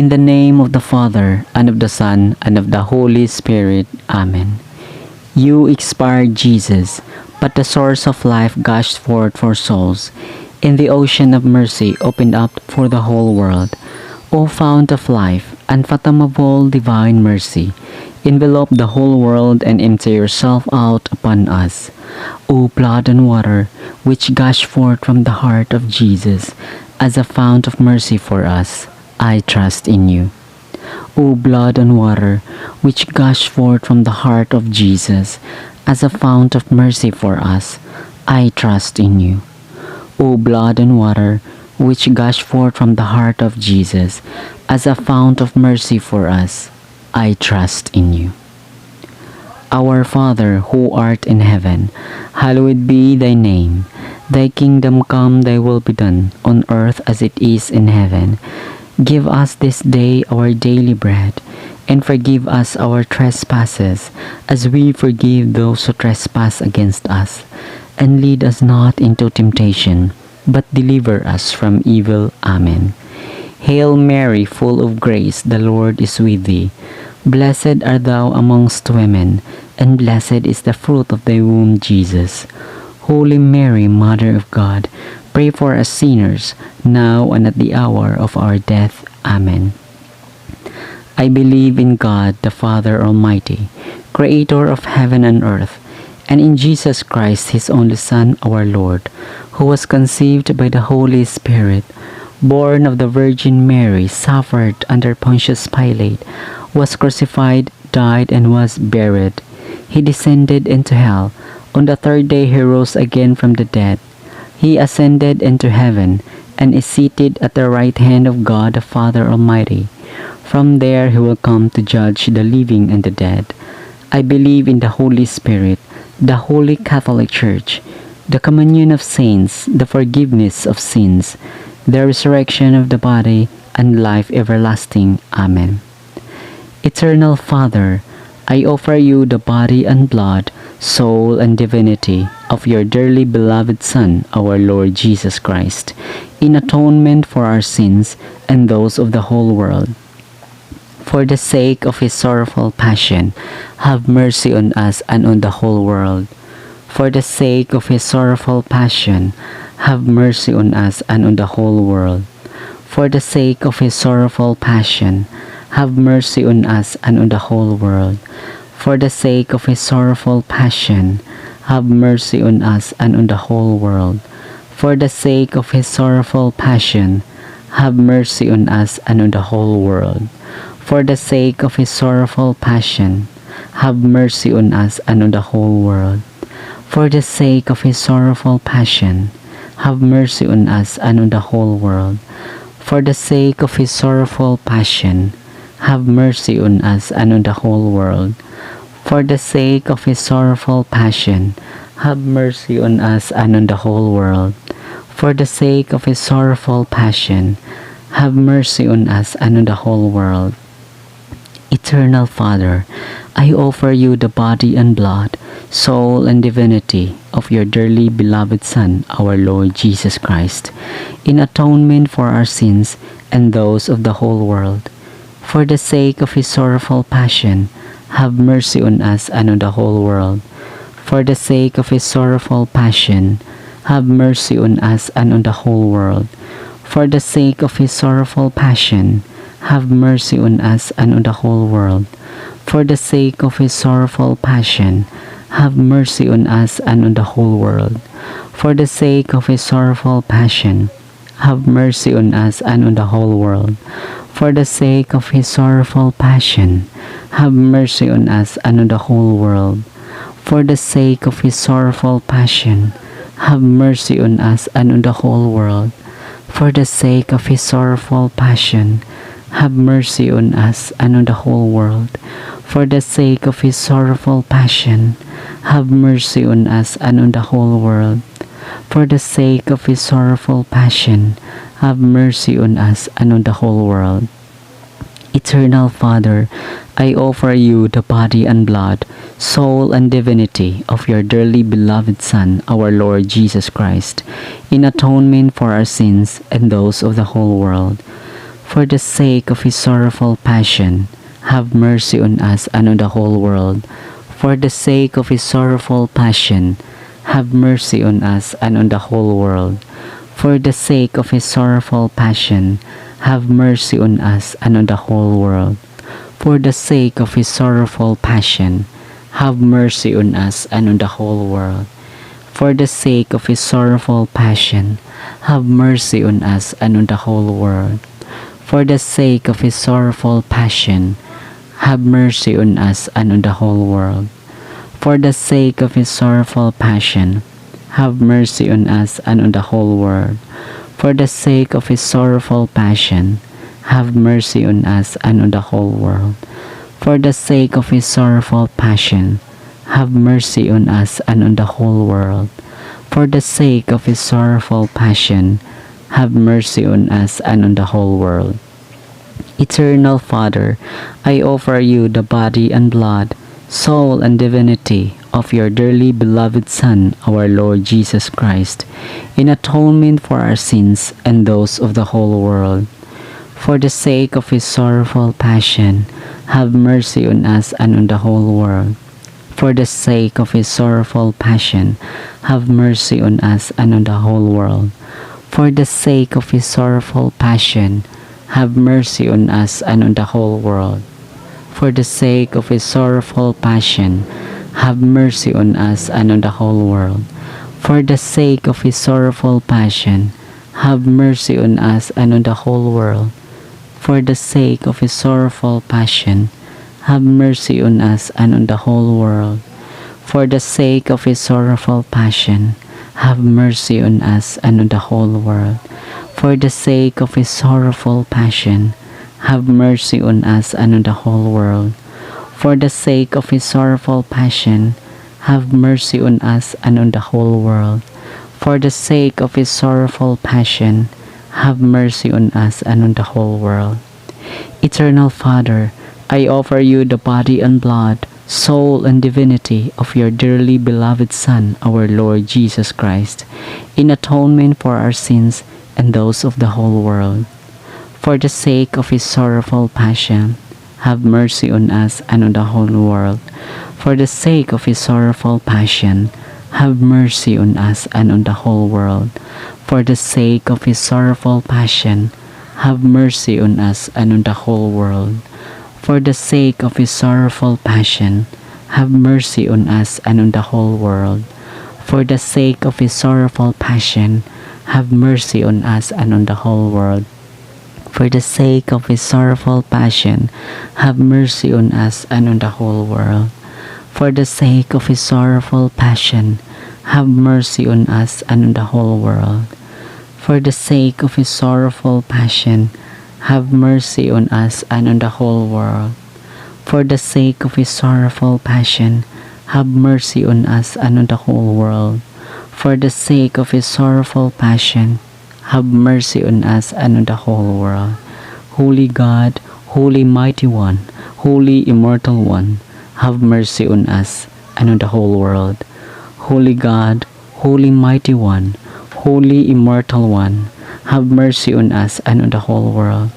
In the name of the Father, and of the Son, and of the Holy Spirit. Amen. You expired, Jesus, but the source of life gushed forth for souls. In the ocean of mercy opened up for the whole world. O fount of life, unfathomable divine mercy, envelope the whole world and empty yourself out upon us. O blood and water, which gush forth from the heart of Jesus as a fount of mercy for us, I trust in you. O blood and water, which gush forth from the heart of Jesus as a fount of mercy for us, I trust in you. O blood and water, which gush forth from the heart of Jesus as a fount of mercy for us, I trust in you. Our Father, who art in heaven, hallowed be thy name. Thy kingdom come, thy will be done, on earth as it is in heaven. Give us this day our daily bread, and forgive us our trespasses, as we forgive those who trespass against us. And lead us not into temptation, but deliver us from evil. Amen. Hail Mary, full of grace, the Lord is with thee. Blessed art thou amongst women, and blessed is the fruit of thy womb, Jesus. Holy Mary, Mother of God, pray for us sinners, now and at the hour of our death. Amen. I believe in God, the Father Almighty, Creator of heaven and earth, and in Jesus Christ, his only Son, our Lord, who was conceived by the Holy Spirit, born of the Virgin Mary, suffered under Pontius Pilate, was crucified, died, and was buried. He descended into hell. On the third day he rose again from the dead. He ascended into heaven, and is seated at the right hand of God the Father Almighty. From there he will come to judge the living and the dead. I believe in the Holy Spirit, the Holy Catholic Church, the communion of saints, the forgiveness of sins, the resurrection of the body, and life everlasting. Amen. Eternal Father, I offer you the body and blood, soul and divinity of your dearly beloved Son, our Lord Jesus Christ, in atonement for our sins and those of the whole world. For the sake of his sorrowful passion, have mercy on us and on the whole world. For the sake of his sorrowful passion, have mercy on us and on the whole world. For the sake of his sorrowful passion, have mercy on us and on the whole world. For the sake of his sorrowful passion, have mercy on us and on the whole world. For the sake of his sorrowful passion, have mercy on us and on the whole world. For the sake of his sorrowful passion, have mercy on us and on the whole world. For the sake of his sorrowful passion, have mercy on us and on the whole world. For the sake of his sorrowful passion, have mercy on us and on the whole world. For the sake of his sorrowful passion, have mercy on us and on the whole world. For the sake of his sorrowful passion, have mercy on us and on the whole world. Eternal Father, I offer you the body and blood, soul and divinity of your dearly beloved Son, our Lord Jesus Christ, in atonement for our sins and those of the whole world. For the sake of his sorrowful passion, have mercy on us and on the whole world. For the sake of his sorrowful passion, have mercy on us and on the whole world. For the sake of his sorrowful passion, have mercy on us and on the whole world. For the sake of his sorrowful passion, have mercy on us and on the whole world. For the sake of his sorrowful passion, have mercy on us and on the whole world. For the sake of his sorrowful passion, have mercy on us and on the whole world. For the sake of his sorrowful passion, have mercy on us and on the whole world. For the sake of his sorrowful passion, have mercy on us and on the whole world. For the sake of his sorrowful passion, have mercy on us and on the whole world. For the sake of his sorrowful passion, have mercy on us and on the whole world. Eternal Father, I offer you the body and blood, soul and divinity of your dearly beloved Son, our Lord Jesus Christ, in atonement for our sins and those of the whole world. For the sake of his sorrowful passion, have mercy on us and on the whole world. For the sake of his sorrowful passion, have mercy on us and on the whole world. For the sake of his sorrowful passion, have mercy on us and on the whole world. For the sake of his sorrowful passion, have mercy on us and on the whole world. For the sake of his sorrowful passion, have mercy on us and on the whole world. For the sake of his sorrowful passion, have mercy on us and on the whole world. For the sake of his sorrowful passion, have mercy on us and on the whole world. For the sake of his sorrowful passion, have mercy on us and on the whole world. For the sake of his sorrowful passion, have mercy on us and on the whole world. For the sake of his sorrowful passion, have mercy on us and on the whole world. Eternal Father, I offer you the body and blood, soul and divinity of your dearly beloved Son, our Lord Jesus Christ, in atonement for our sins and those of the whole world. For the sake of his sorrowful passion, have mercy on us and on the whole world. For the sake of his sorrowful passion, have mercy on us and on the whole world. For the sake of his sorrowful passion, have mercy on us and on the whole world. For the sake of his sorrowful passion, have mercy on us and on the whole world. For the sake of his sorrowful passion, have mercy on us and on the whole world. For the sake of his sorrowful passion, have mercy on us and on the whole world. For the sake of his sorrowful passion, have mercy on us and on the whole world. For the sake of his sorrowful passion, have mercy on us and on the whole world. For the sake of his sorrowful passion, have mercy on us and on the whole world. For the sake of his sorrowful passion, have mercy on us and on the whole world. Eternal Father, I offer you the body and blood, soul and divinity of your dearly beloved Son, our Lord Jesus Christ, in atonement for our sins and those of the whole world. For the sake of his sorrowful passion, have mercy on us and on the whole world. For the sake of his sorrowful passion, have mercy on us and on the whole world. For the sake of his sorrowful passion, have mercy on us and on the whole world. For the sake of his sorrowful passion, have mercy on us and on the whole world. For the sake of his sorrowful passion, have mercy on us and on the whole world. For the sake of his sorrowful passion, have mercy on us and on the whole world. For the sake of his sorrowful passion, have mercy on us and on the whole world. For the sake of his sorrowful passion, have mercy on us and on the whole world. For the sake of his sorrowful passion, have mercy on us and on the whole world. For the sake of his sorrowful passion, have mercy on us and on the whole world. Holy God, Holy Mighty One, Holy Immortal One, have mercy on us and on the whole world. Holy God, Holy Mighty One, Holy Immortal One, have mercy on us and on the whole world.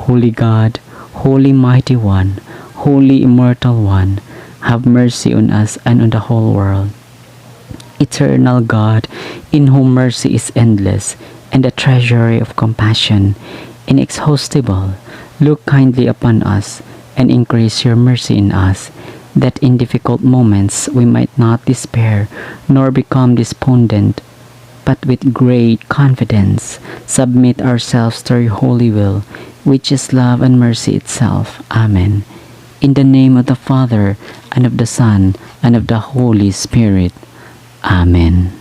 Holy God, Holy Mighty One, Holy Immortal One, have mercy on us and on the whole world. Eternal God, in whom mercy is endless, and the treasury of compassion inexhaustible, look kindly upon us, and increase your mercy in us, that in difficult moments we might not despair, nor become despondent, but with great confidence submit ourselves to your holy will, which is love and mercy itself. Amen. In the name of the Father, and of the Son, and of the Holy Spirit. Amen.